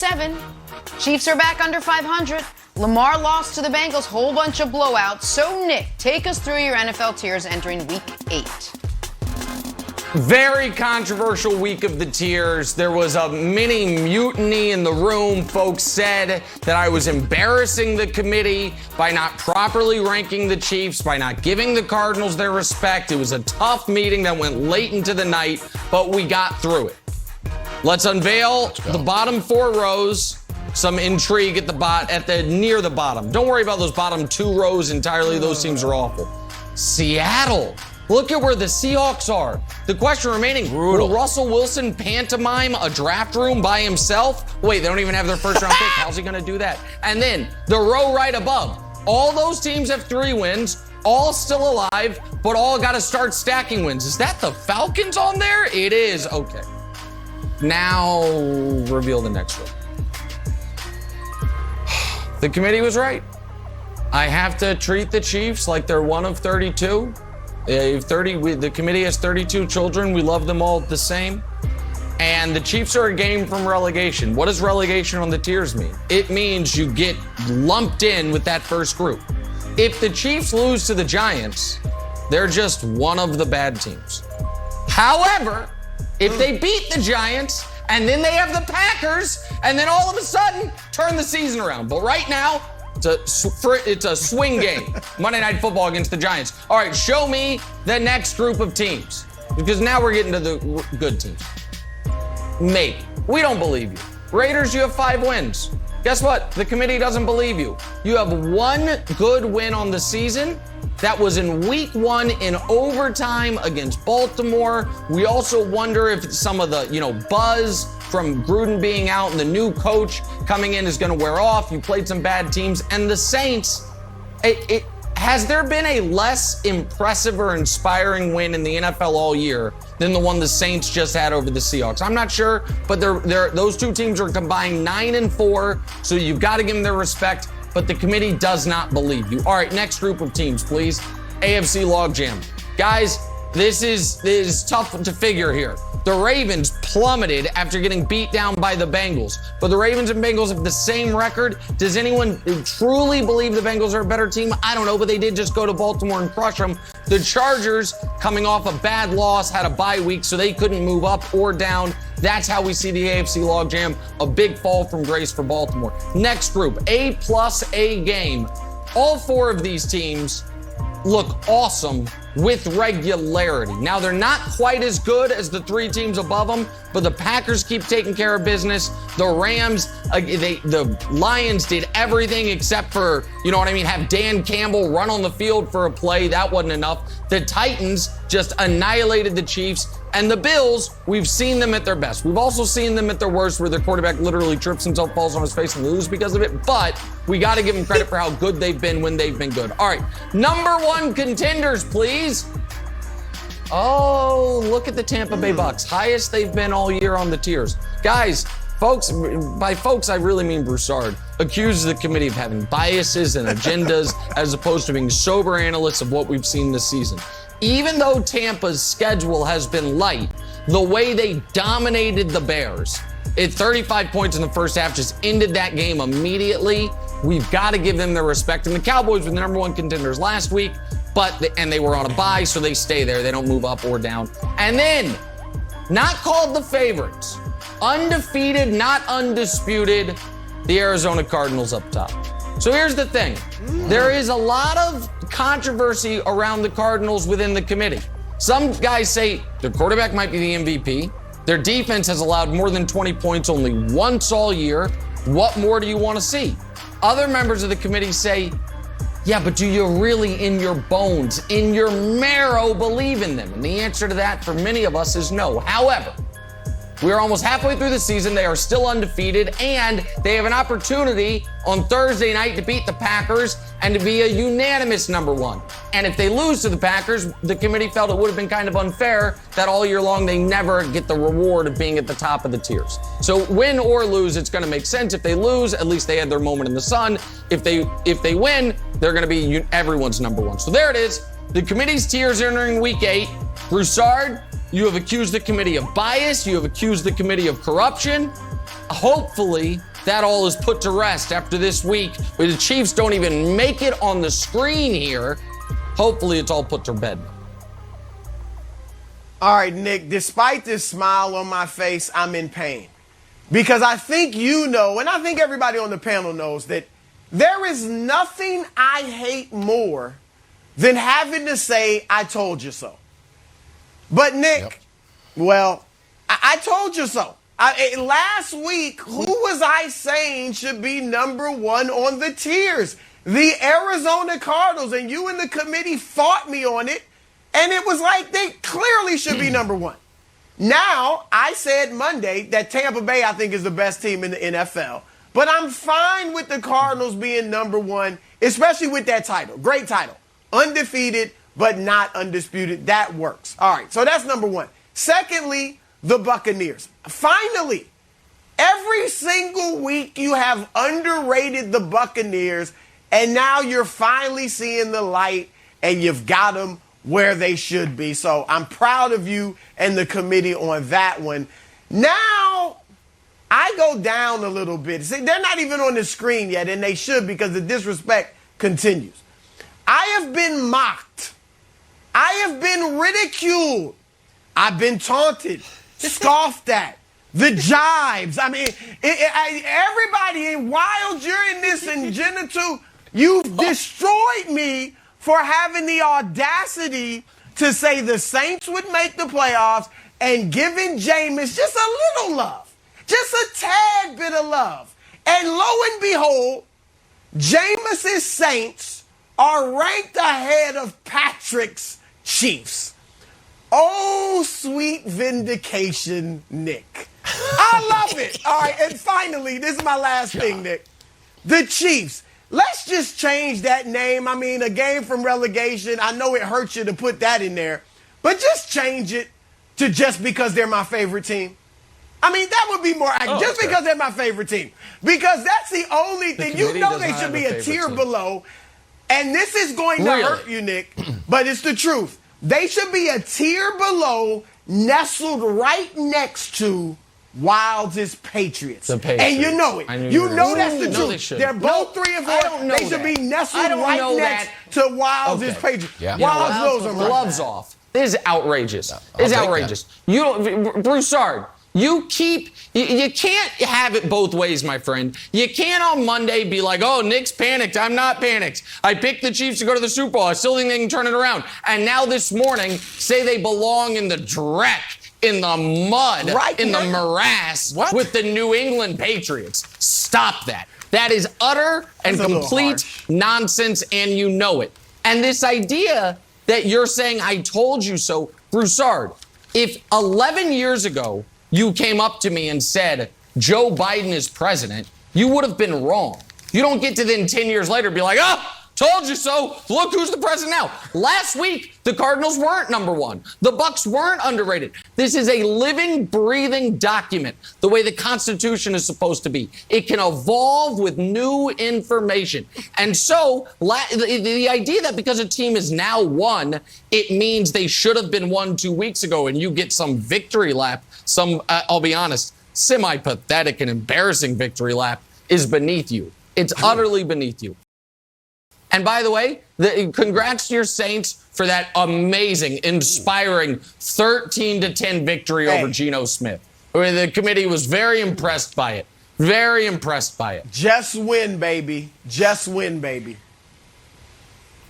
7. Chiefs are back under 500. Lamar lost to the Bengals, whole bunch of blowouts. So, Nick, take us through your NFL tiers entering Week 8. Very controversial week of the tiers. There was a mini mutiny in the room. Folks said that I was embarrassing the committee by not properly ranking the Chiefs, by not giving the Cardinals their respect. It was a tough meeting that went late into the night, but we got through it. Let's unveil the bottom 4 rows. Some intrigue at the near the bottom. Don't worry about those bottom 2 rows entirely. Those teams are awful. Seattle. Look at where the Seahawks are. The question remaining, will Russell Wilson pantomime a draft room by himself? Wait, they don't even have their first round pick. How's he going to do that? And then the row right above. All those teams have 3 wins, all still alive, but all got to start stacking wins. Is that the Falcons on there? It is. Okay. Now reveal the next row. The committee was right. I have to treat the Chiefs like they're one of 32. The committee has 32 children. We love them all the same. And the Chiefs are a game from relegation. What does relegation on the tiers mean? It means you get lumped in with that first group. If the Chiefs lose to the Giants, they're just one of the bad teams. However, if they beat the Giants and then they have the Packers and then all of a sudden turn the season around. But right now, it's a swing game. Monday Night Football against the Giants. All right, show me the next group of teams. Because now we're getting to the good teams. Maybe. We don't believe you. Raiders, you have 5 wins. Guess what? The committee doesn't believe you. You have 1 good win on the season. That was in week 1 in overtime against Baltimore. We also wonder if some of the, buzz from Gruden being out and the new coach coming in is going to wear off. You played some bad teams. And the Saints, has there been a less impressive or inspiring win in the NFL all year than the one the Saints just had over the Seahawks? I'm not sure, but those 2 teams are combined 9-4, so you've got to give them their respect, but the committee does not believe you. All right, next group of teams, please. AFC logjam. Guys, this is tough to figure here. The Ravens plummeted after getting beat down by the Bengals. But the Ravens and Bengals have the same record. Does anyone truly believe the Bengals are a better team? I don't know, but they did just go to Baltimore and crush them. The Chargers, coming off a bad loss, had a bye week, so they couldn't move up or down. That's how we see the AFC logjam. A big fall from grace for Baltimore. Next group, A+ game. All 4 of these teams look awesome with regularity. Now, they're not quite as good as the 3 teams above them, but the Packers keep taking care of business. The Rams, the Lions did everything except for, have Dan Campbell run on the field for a play. That wasn't enough. The Titans just annihilated the Chiefs. And the Bills, we've seen them at their best. We've also seen them at their worst, where their quarterback literally trips himself, falls on his face, and loses because of it. But we got to give them credit for how good they've been when they've been good. All right, number 1 contenders, please. Oh, look at the Tampa Bay Bucks. Highest they've been all year on the tiers. Guys, by folks, I really mean Broussard, accuses the committee of having biases and agendas as opposed to being sober analysts of what we've seen this season. Even though Tampa's schedule has been light, the way they dominated the Bears, 35 points in the first half, just ended that game immediately. We've got to give them their respect. And the Cowboys were the number 1 contenders last week, and they were on a bye, so they stay there. They don't move up or down. And then, not called the favorites, undefeated, not undisputed, the Arizona Cardinals up top. So here's the thing. There is a lot of controversy around the Cardinals within the committee. Some guys say their quarterback might be the MVP. Their defense has allowed more than 20 points only once all year. What more do you want to see? Other members of the committee say, yeah, but do you really in your bones, in your marrow, believe in them? And the answer to that for many of us is no. However, we are almost halfway through the season. They are still undefeated, and they have an opportunity on Thursday night to beat the Packers and to be a unanimous number 1. And if they lose to the Packers, the committee felt it would have been kind of unfair that all year long they never get the reward of being at the top of the tiers. So win or lose, it's going to make sense. If they lose, at least they had their moment in the sun. If they win, they're going to be everyone's number 1. So there it is. The committee's tiers entering week 8. Broussard, you have accused the committee of bias. You have accused the committee of corruption. Hopefully, that all is put to rest after this week, where the Chiefs don't even make it on the screen here. Hopefully it's all put to bed. All right, Nick, despite this smile on my face, I'm in pain. Because I think you know, and I think everybody on the panel knows, that there is nothing I hate more than having to say, I told you so. But, Nick, well, I told you so. Last week, who was I saying should be number one on the tiers? The Arizona Cardinals, and you and the committee fought me on it, and it was like they clearly should be number one. Now, I said Monday that Tampa Bay, I think, is the best team in the NFL, but I'm fine with the Cardinals being number one, especially with that title. Great title. Undefeated, but not undisputed. That works. All right, so that's number one. Secondly, the Buccaneers. Finally, every single week you have underrated the Buccaneers, and now you're finally seeing the light, and you've got them where they should be. So I'm proud of you and the committee on that one. Now, I go down a little bit. See, they're not even on the screen yet, and they should, because the disrespect continues. I have been mocked. I have been ridiculed. I've been taunted, scoffed at, the jibes. I mean, everybody, while you're in this ingenital, you've destroyed me for having the audacity to say the Saints would make the playoffs and giving Jameis just a little love, just a tad bit of love. And lo and behold, Jameis's Saints are ranked ahead of Patrick's Chiefs. Oh, sweet vindication, Nick. I love it. All right, and finally, this is my last thing, Nick. The Chiefs. Let's just change that name. I mean, a game from relegation. I know it hurts you to put that in there, but just change it to just because they're my favorite team. I mean, that would be more accurate. Just because they're my favorite team. Because that's the only thing. You know they should be a tier below. And this is going to hurt you, Nick, but it's the truth. They should be a tier below, nestled right next to Wilds' Patriots. The Patriots. And you know it. You know that's the truth. They should. They're both 3 and 4. They should be nestled right next to Wilds' Patriots. Yeah. Wilds knows them. Gloves off. This is outrageous. This is outrageous. You don't, Broussard. You can't have it both ways, my friend. You can't on Monday be like, oh, Nick's panicked. I'm not panicked. I picked the Chiefs to go to the Super Bowl. I still think they can turn it around. And now this morning, say they belong in the dreck, in the mud, in the morass with the New England Patriots. Stop that. That is utter and complete nonsense, and you know it. And this idea that you're saying, I told you so, Broussard, if 11 years ago, you came up to me and said, Joe Biden is president, you would have been wrong. You don't get to then 10 years later be like, oh, told you so. Look who's the president now. Last week, the Cardinals weren't number one. The Bucs weren't underrated. This is a living, breathing document, the way the Constitution is supposed to be. It can evolve with new information. And so the idea that because a team is now won, it means they should have been won 2 weeks ago and you get some victory lap, I'll be honest, semi-pathetic and embarrassing victory lap is beneath you. It's utterly beneath you. And by the way, congrats to your Saints for that amazing, inspiring 13-10 victory over Geno Smith. The committee was very impressed by it. Very impressed by it. Just win, baby. Just win, baby.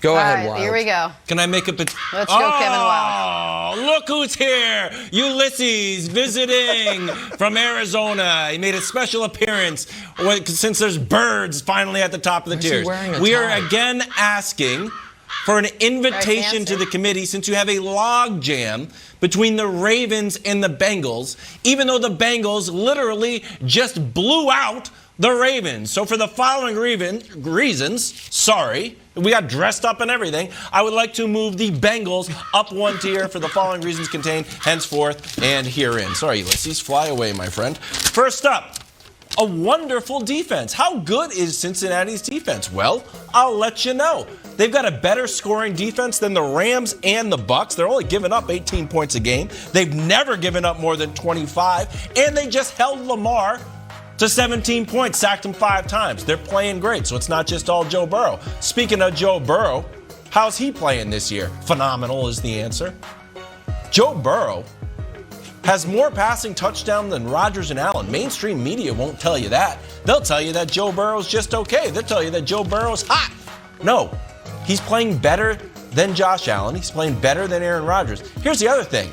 Go ahead, Wild. Here we go. Can I make a Let's go, Kevin Wild. Oh, look who's here. Ulysses visiting from Arizona. He made a special appearance since there's birds finally at the top of the tiers. We are again asking for an invitation to the committee since you have a log jam between the Ravens and the Bengals, even though the Bengals literally just blew out the Ravens. So for the following reasons, sorry, we got dressed up and everything, I would like to move the Bengals up one tier for the following reasons contained henceforth and herein. Sorry, Ulysses, fly away, my friend. First up, a wonderful defense. How good is Cincinnati's defense? Well, I'll let you know. They've got a better scoring defense than the Rams and the Bucs. They're only giving up 18 points a game. They've never given up more than 25, and they just held Lamar to 17 points, sacked him 5 times. They're playing great, so it's not just all Joe Burrow. Speaking of Joe Burrow, how's he playing this year? Phenomenal is the answer. Joe Burrow has more passing touchdowns than Rodgers and Allen. Mainstream media won't tell you that. They'll tell you that Joe Burrow's just okay. They'll tell you that Joe Burrow's hot. No, he's playing better than Josh Allen. He's playing better than Aaron Rodgers. Here's the other thing.